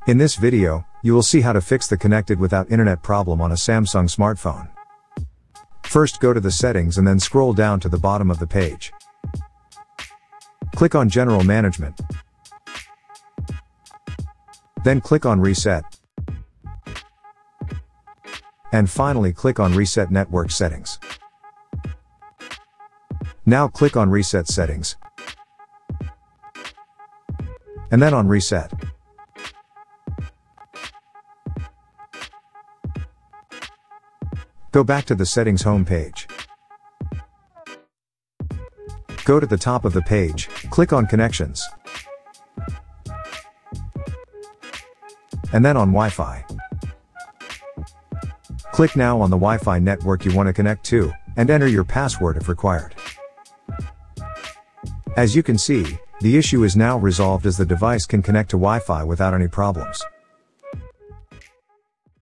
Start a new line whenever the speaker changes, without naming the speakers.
In this video, you will see how to fix the connected without internet problem on a Samsung smartphone. First, go to the settings and then scroll down to the bottom of the page. Click on General Management. Then click on Reset. And finally click on Reset Network Settings. Now click on Reset Settings. And then on Reset. Go back to the settings home page. Go to the top of the page, click on Connections. And then on Wi-Fi. Click now on the Wi-Fi network you want to connect to, and enter your password if required. As you can see, the issue is now resolved as the device can connect to Wi-Fi without any problems.